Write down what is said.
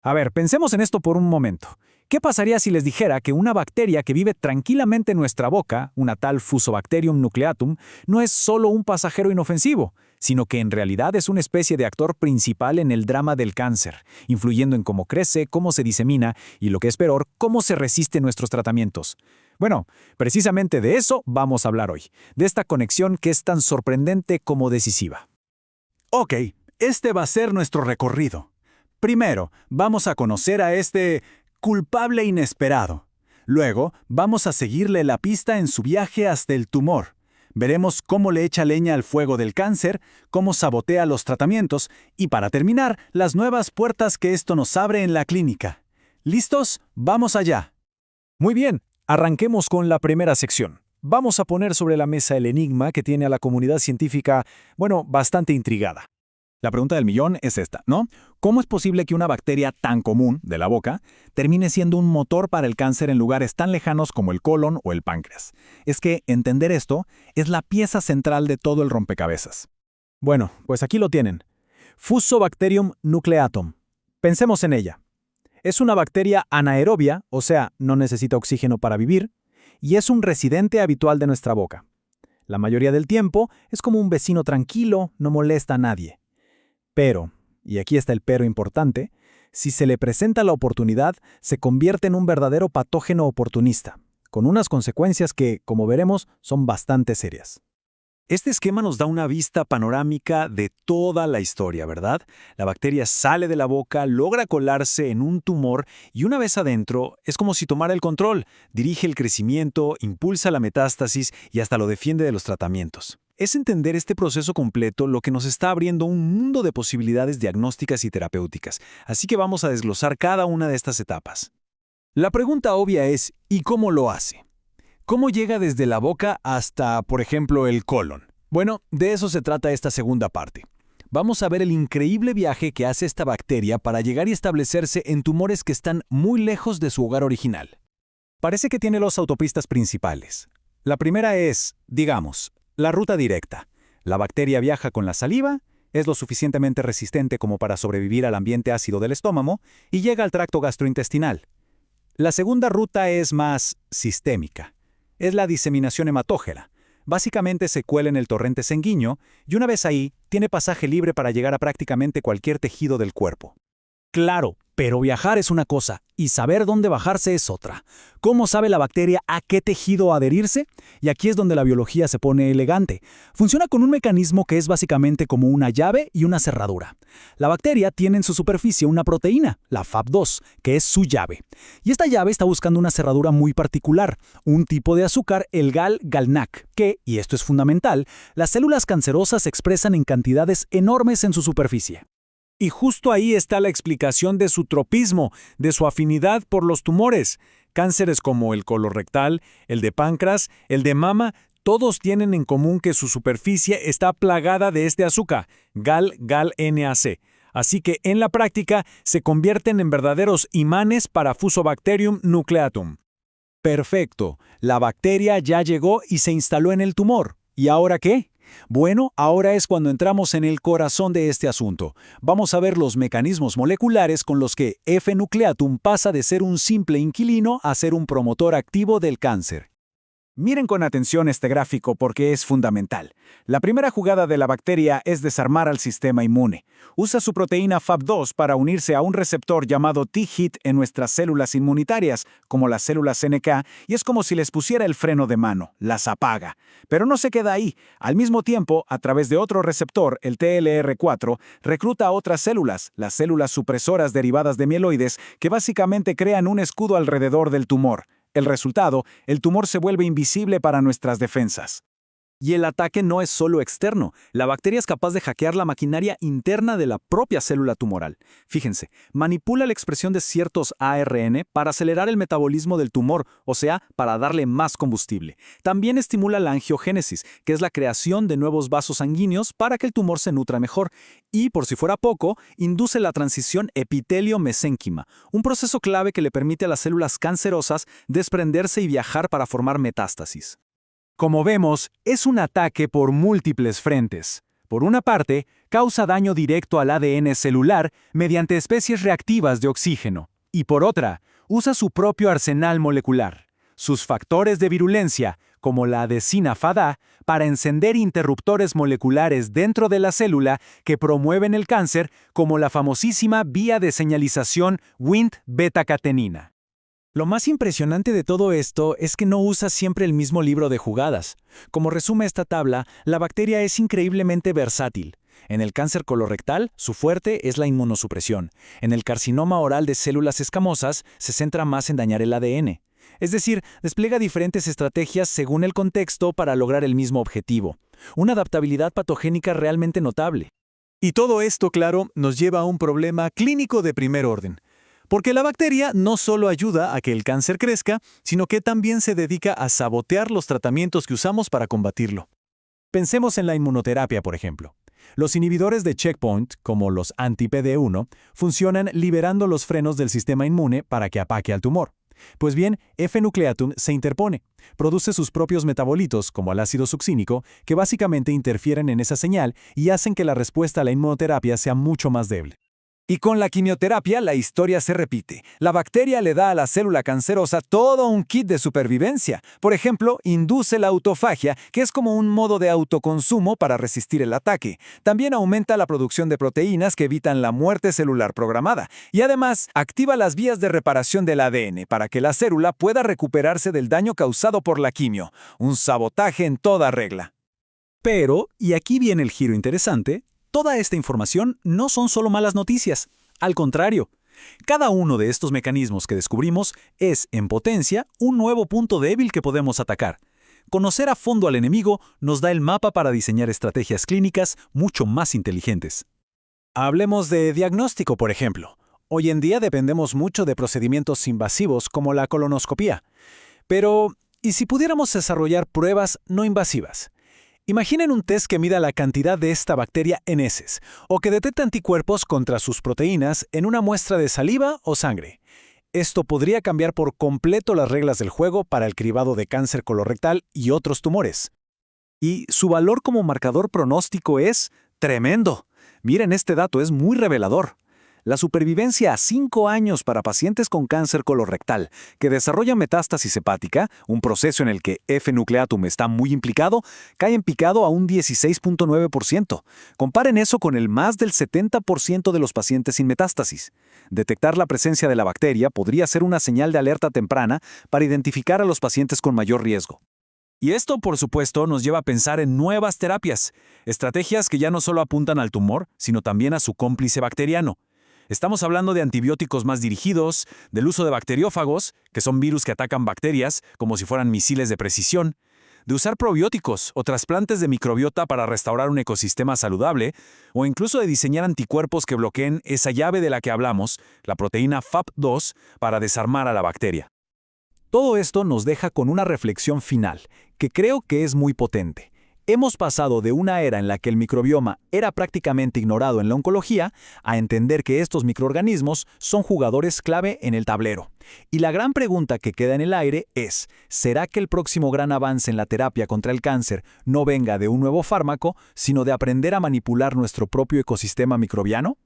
A ver, pensemos en esto por un momento. ¿Qué pasaría si les dijera que una bacteria que vive tranquilamente en nuestra boca, una tal Fusobacterium nucleatum, no es solo un pasajero inofensivo, sino que en realidad es una especie de actor principal en el drama del cáncer, influyendo en cómo crece, cómo se disemina y, lo que es peor, cómo se resiste nuestros tratamientos? Bueno, precisamente de eso vamos a hablar hoy, de esta conexión que es tan sorprendente como decisiva. Ok, este va a ser nuestro recorrido. Primero, vamos a conocer a este culpable inesperado. Luego, vamos a seguirle la pista en su viaje hasta el tumor. Veremos cómo le echa leña al fuego del cáncer, cómo sabotea los tratamientos y, para terminar, las nuevas puertas que esto nos abre en la clínica. ¿Listos? ¡Vamos allá! Muy bien, arranquemos con la primera sección. Vamos a poner sobre la mesa el enigma que tiene a la comunidad científica, bastante intrigada. La pregunta del millón es esta, ¿no? ¿Cómo es posible que una bacteria tan común de la boca termine siendo un motor para el cáncer en lugares tan lejanos como el colon o el páncreas? Es que entender esto es la pieza central de todo el rompecabezas. Bueno, pues aquí lo tienen. Fusobacterium nucleatum. Pensemos en ella. Es una bacteria anaerobia, o sea, no necesita oxígeno para vivir, y es un residente habitual de nuestra boca. La mayoría del tiempo es como un vecino tranquilo, no molesta a nadie. Pero, y aquí está el pero importante, si se le presenta la oportunidad, se convierte en un verdadero patógeno oportunista, con unas consecuencias que, como veremos, son bastante serias. Este esquema nos da una vista panorámica de toda la historia, ¿verdad? La bacteria sale de la boca, logra colarse en un tumor y una vez adentro es como si tomara el control, dirige el crecimiento, impulsa la metástasis y hasta lo defiende de los tratamientos. Es entender este proceso completo lo que nos está abriendo un mundo de posibilidades diagnósticas y terapéuticas, así que vamos a desglosar cada una de estas etapas. La pregunta obvia es, ¿y cómo lo hace? ¿Cómo llega desde la boca hasta, por ejemplo, el colon? Bueno, de eso se trata esta segunda parte. Vamos a ver el increíble viaje que hace esta bacteria para llegar y establecerse en tumores que están muy lejos de su hogar original. Parece que tiene dos autopistas principales. La primera es, digamos, la ruta directa. La bacteria viaja con la saliva, es lo suficientemente resistente como para sobrevivir al ambiente ácido del estómago y llega al tracto gastrointestinal. La segunda ruta es más sistémica. Es la diseminación hematógena. Básicamente se cuela en el torrente sanguíneo y una vez ahí, tiene pasaje libre para llegar a prácticamente cualquier tejido del cuerpo. Claro, pero viajar es una cosa y saber dónde bajarse es otra. ¿Cómo sabe la bacteria a qué tejido adherirse? Y aquí es donde la biología se pone elegante. Funciona con un mecanismo que es básicamente como una llave y una cerradura. La bacteria tiene en su superficie una proteína, la FAP2, que es su llave. Y esta llave está buscando una cerradura muy particular, un tipo de azúcar, el gal-galNAc, que, y esto es fundamental, las células cancerosas expresan en cantidades enormes en su superficie. Y justo ahí está la explicación de su tropismo, de su afinidad por los tumores. Cánceres como el colorectal, el de páncreas, el de mama, todos tienen en común que su superficie está plagada de este azúcar, gal-gal-NAC. Así que en la práctica se convierten en verdaderos imanes para Fusobacterium nucleatum. Perfecto, la bacteria ya llegó y se instaló en el tumor. ¿Y ahora qué? Bueno, ahora es cuando entramos en el corazón de este asunto. Vamos a ver los mecanismos moleculares con los que F. nucleatum pasa de ser un simple inquilino a ser un promotor activo del cáncer. Miren con atención este gráfico porque es fundamental. La primera jugada de la bacteria es desarmar al sistema inmune. Usa su proteína FAP2 para unirse a un receptor llamado T-HIT en nuestras células inmunitarias, como las células NK, y es como si les pusiera el freno de mano, las apaga. Pero no se queda ahí. Al mismo tiempo, a través de otro receptor, el TLR4, recluta a otras células, las células supresoras derivadas de mieloides, que básicamente crean un escudo alrededor del tumor. El resultado, el tumor se vuelve invisible para nuestras defensas. Y el ataque no es solo externo. La bacteria es capaz de hackear la maquinaria interna de la propia célula tumoral. Fíjense, manipula la expresión de ciertos ARN para acelerar el metabolismo del tumor, o sea, para darle más combustible. También estimula la angiogénesis, que es la creación de nuevos vasos sanguíneos para que el tumor se nutra mejor. Y, por si fuera poco, induce la transición epitelio-mesénquima, un proceso clave que le permite a las células cancerosas desprenderse y viajar para formar metástasis. Como vemos, es un ataque por múltiples frentes. Por una parte, causa daño directo al ADN celular mediante especies reactivas de oxígeno. Y por otra, usa su propio arsenal molecular, sus factores de virulencia, como la adesina Fada, para encender interruptores moleculares dentro de la célula que promueven el cáncer, como la famosísima vía de señalización Wnt-beta-catenina. Lo más impresionante de todo esto es que no usa siempre el mismo libro de jugadas. Como resume esta tabla, la bacteria es increíblemente versátil. En el cáncer colorectal, su fuerte es la inmunosupresión. En el carcinoma oral de células escamosas, se centra más en dañar el ADN. Es decir, despliega diferentes estrategias según el contexto para lograr el mismo objetivo. Una adaptabilidad patogénica realmente notable. Y todo esto, claro, nos lleva a un problema clínico de primer orden. Porque la bacteria no solo ayuda a que el cáncer crezca, sino que también se dedica a sabotear los tratamientos que usamos para combatirlo. Pensemos en la inmunoterapia, por ejemplo. Los inhibidores de checkpoint, como los anti-PD1, funcionan liberando los frenos del sistema inmune para que ataque al tumor. Pues bien, F-nucleatum se interpone, produce sus propios metabolitos, como el ácido succínico, que básicamente interfieren en esa señal y hacen que la respuesta a la inmunoterapia sea mucho más débil. Y con la quimioterapia la historia se repite. La bacteria le da a la célula cancerosa todo un kit de supervivencia. Por ejemplo, induce la autofagia, que es como un modo de autoconsumo para resistir el ataque. También aumenta la producción de proteínas que evitan la muerte celular programada. Y además, activa las vías de reparación del ADN para que la célula pueda recuperarse del daño causado por la quimio. Un sabotaje en toda regla. Pero, y aquí viene el giro interesante, toda esta información no son solo malas noticias. Al contrario, cada uno de estos mecanismos que descubrimos es, en potencia, un nuevo punto débil que podemos atacar. Conocer a fondo al enemigo nos da el mapa para diseñar estrategias clínicas mucho más inteligentes. Hablemos de diagnóstico, por ejemplo. Hoy en día dependemos mucho de procedimientos invasivos como la colonoscopía. Pero, ¿y si pudiéramos desarrollar pruebas no invasivas? Imaginen un test que mida la cantidad de esta bacteria en heces, o que detecte anticuerpos contra sus proteínas en una muestra de saliva o sangre. Esto podría cambiar por completo las reglas del juego para el cribado de cáncer colorectal y otros tumores. Y su valor como marcador pronóstico es tremendo. Miren, este dato es muy revelador. La supervivencia a 5 años para pacientes con cáncer colorectal que desarrollan metástasis hepática, un proceso en el que F-nucleatum está muy implicado, cae en picado a un 16.9%. Comparen eso con el más del 70% de los pacientes sin metástasis. Detectar la presencia de la bacteria podría ser una señal de alerta temprana para identificar a los pacientes con mayor riesgo. Y esto, por supuesto, nos lleva a pensar en nuevas terapias, estrategias que ya no solo apuntan al tumor, sino también a su cómplice bacteriano. Estamos hablando de antibióticos más dirigidos, del uso de bacteriófagos, que son virus que atacan bacterias como si fueran misiles de precisión, de usar probióticos o trasplantes de microbiota para restaurar un ecosistema saludable, o incluso de diseñar anticuerpos que bloqueen esa llave de la que hablamos, la proteína FAP2, para desarmar a la bacteria. Todo esto nos deja con una reflexión final, que creo que es muy potente. Hemos pasado de una era en la que el microbioma era prácticamente ignorado en la oncología a entender que estos microorganismos son jugadores clave en el tablero. Y la gran pregunta que queda en el aire es, ¿será que el próximo gran avance en la terapia contra el cáncer no venga de un nuevo fármaco, sino de aprender a manipular nuestro propio ecosistema microbiano?